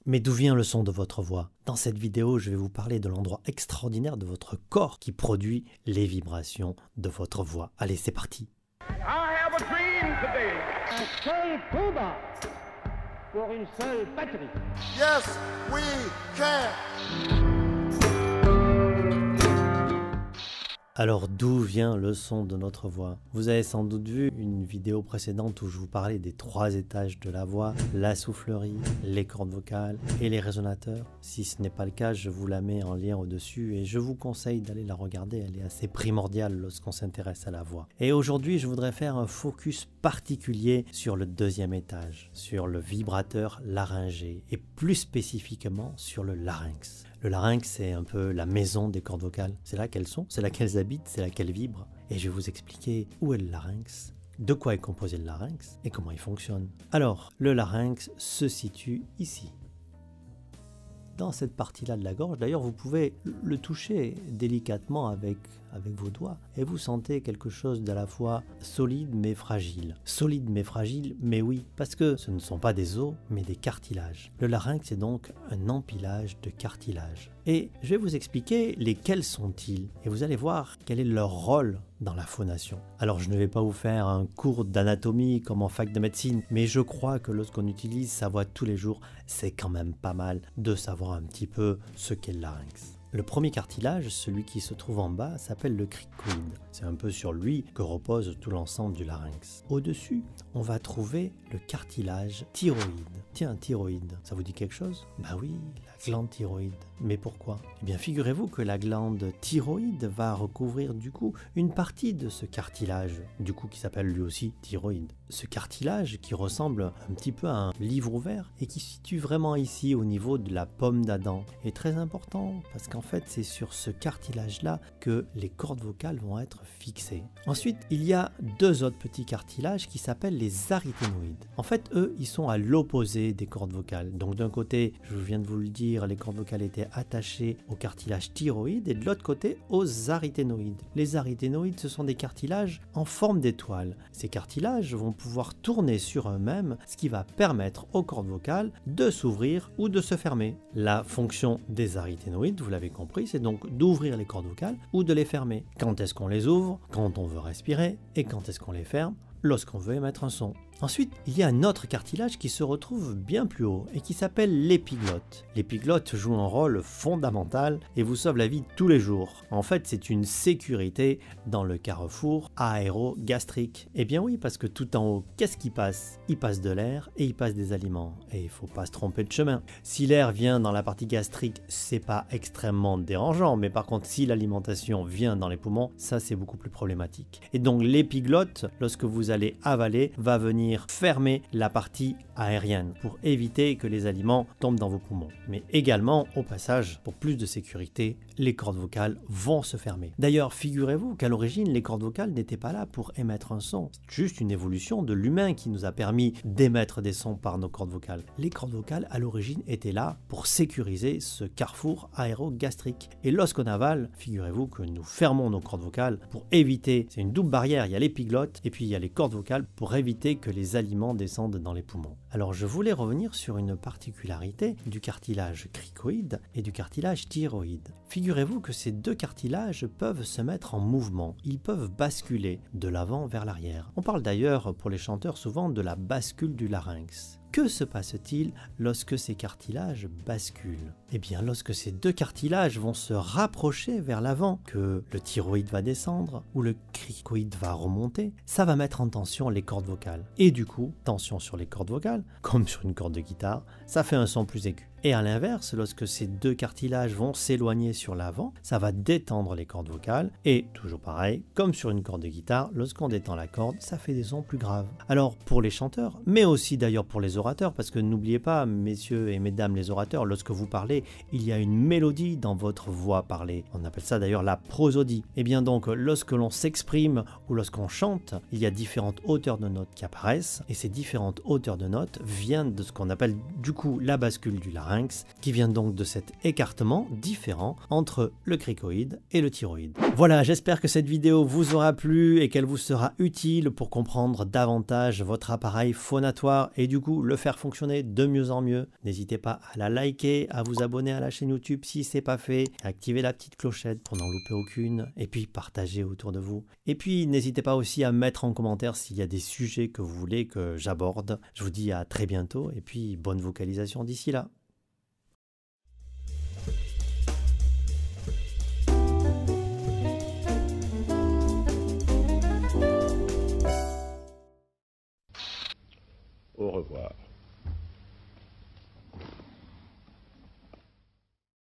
Mais d'où vient le son de votre voix? Dans cette vidéo, je vais vous parler de l'endroit extraordinaire de votre corps qui produit les vibrations de votre voix. Allez, c'est parti! I have a dream today. Un seul combat pour une seule patrie. Yes, we can. Alors d'où vient le son de notre voix? Vous avez sans doute vu une vidéo précédente où je vous parlais des 3 étages de la voix, la soufflerie, les cordes vocales et les résonateurs. Si ce n'est pas le cas, je vous la mets en lien au-dessus et je vous conseille d'aller la regarder, elle est assez primordiale lorsqu'on s'intéresse à la voix. Et aujourd'hui, je voudrais faire un focus particulier sur le 2e étage, sur le vibrateur laryngé et plus spécifiquement sur le larynx. Le larynx, c'est un peu la maison des cordes vocales. C'est là qu'elles sont, c'est là qu'elles habitent, c'est là qu'elles vibrent. Et je vais vous expliquer où est le larynx, de quoi est composé le larynx et comment il fonctionne. Alors, le larynx se situe ici, dans cette partie-là de la gorge. D'ailleurs, vous pouvez le toucher délicatement avec vos doigts et vous sentez quelque chose d'à la fois solide mais fragile. Solide mais fragile, mais oui, parce que ce ne sont pas des os, mais des cartilages. Le larynx est donc un empilage de cartilages. Et je vais vous expliquer lesquels sont-ils et vous allez voir quel est leur rôle dans la phonation. Alors je ne vais pas vous faire un cours d'anatomie comme en fac de médecine, mais je crois que lorsqu'on utilise sa voix tous les jours, c'est quand même pas mal de savoir un petit peu ce qu'est le larynx. Le premier cartilage, celui qui se trouve en bas, s'appelle le cricoïde. C'est un peu sur lui que repose tout l'ensemble du larynx. Au-dessus, on va trouver le cartilage thyroïde. Tiens, thyroïde, ça vous dit quelque chose? Bah oui, la glande thyroïde. Mais pourquoi? Eh bien, figurez-vous que la glande thyroïde va recouvrir du coup une partie de ce cartilage, du coup qui s'appelle lui aussi thyroïde. Ce cartilage qui ressemble un petit peu à un livre ouvert et qui se situe vraiment ici au niveau de la pomme d'Adam est très important parce qu'en fait c'est sur ce cartilage-là que les cordes vocales vont être fixées. Ensuite, il y a 2 autres petits cartilages qui s'appellent les aryténoïdes. En fait, eux, ils sont à l'opposé des cordes vocales. Donc d'un côté, je viens de vous le dire, les cordes vocales étaient attachées au cartilage thyroïde et de l'autre côté aux aryténoïdes. Les aryténoïdes, ce sont des cartilages en forme d'étoile. Ces cartilages vont pouvoir tourner sur eux-mêmes, ce qui va permettre aux cordes vocales de s'ouvrir ou de se fermer. La fonction des aryténoïdes, vous l'avez compris, c'est donc d'ouvrir les cordes vocales ou de les fermer. Quand est-ce qu'on les ouvre? Quand on veut respirer. Et quand est-ce qu'on les ferme? Lorsqu'on veut émettre un son. Ensuite, il y a un autre cartilage qui se retrouve bien plus haut et qui s'appelle l'épiglotte. L'épiglotte joue un rôle fondamental et vous sauve la vie tous les jours. En fait, c'est une sécurité dans le carrefour aérogastrique. Eh bien oui, parce que tout en haut, qu'est-ce qui passe? Il passe de l'air et il passe des aliments. Et il ne faut pas se tromper de chemin. Si l'air vient dans la partie gastrique, c'est pas extrêmement dérangeant, mais par contre, si l'alimentation vient dans les poumons, ça c'est beaucoup plus problématique. Et donc l'épiglotte, lorsque vous allez avaler, va venir fermer la partie aérienne pour éviter que les aliments tombent dans vos poumons. Mais également, au passage, pour plus de sécurité, les cordes vocales vont se fermer. D'ailleurs, figurez-vous qu'à l'origine, les cordes vocales n'étaient pas là pour émettre un son. C'est juste une évolution de l'humain qui nous a permis d'émettre des sons par nos cordes vocales. Les cordes vocales, à l'origine, étaient là pour sécuriser ce carrefour aérogastrique. Et lorsqu'on avale, figurez-vous que nous fermons nos cordes vocales pour éviter, c'est une double barrière, il y a l'épiglotte et puis il y a les cordes vocales pour éviter que les aliments descendent dans les poumons. Alors je voulais revenir sur une particularité du cartilage cricoïde et du cartilage thyroïde. Figurez-vous que ces 2 cartilages peuvent se mettre en mouvement, ils peuvent basculer de l'avant vers l'arrière. On parle d'ailleurs pour les chanteurs souvent de la bascule du larynx. Que se passe-t-il lorsque ces cartilages basculent? Eh bien, lorsque ces 2 cartilages vont se rapprocher vers l'avant, que le thyroïde va descendre ou le cricoïde va remonter, ça va mettre en tension les cordes vocales. Et du coup, tension sur les cordes vocales, comme sur une corde de guitare, ça fait un son plus aigu. Et à l'inverse, lorsque ces 2 cartilages vont s'éloigner sur l'avant, ça va détendre les cordes vocales. Et toujours pareil, comme sur une corde de guitare, lorsqu'on détend la corde, ça fait des sons plus graves. Alors pour les chanteurs, mais aussi d'ailleurs pour les orateurs, parce que n'oubliez pas, messieurs et mesdames les orateurs, lorsque vous parlez, il y a une mélodie dans votre voix parlée. On appelle ça d'ailleurs la prosodie. Et bien donc, lorsque l'on s'exprime ou lorsqu'on chante, il y a différentes hauteurs de notes qui apparaissent. Et ces différentes hauteurs de notes viennent de ce qu'on appelle du coup la bascule du larynx. larynx, qui vient donc de cet écartement différent entre le cricoïde et le thyroïde. Voilà, j'espère que cette vidéo vous aura plu et qu'elle vous sera utile pour comprendre davantage votre appareil phonatoire et du coup le faire fonctionner de mieux en mieux. N'hésitez pas à la liker, à vous abonner à la chaîne YouTube si ce n'est pas fait, à activer la petite clochette pour n'en louper aucune et puis partager autour de vous. Et puis n'hésitez pas aussi à mettre en commentaire s'il y a des sujets que vous voulez que j'aborde. Je vous dis à très bientôt et puis bonne vocalisation d'ici là. Au revoir.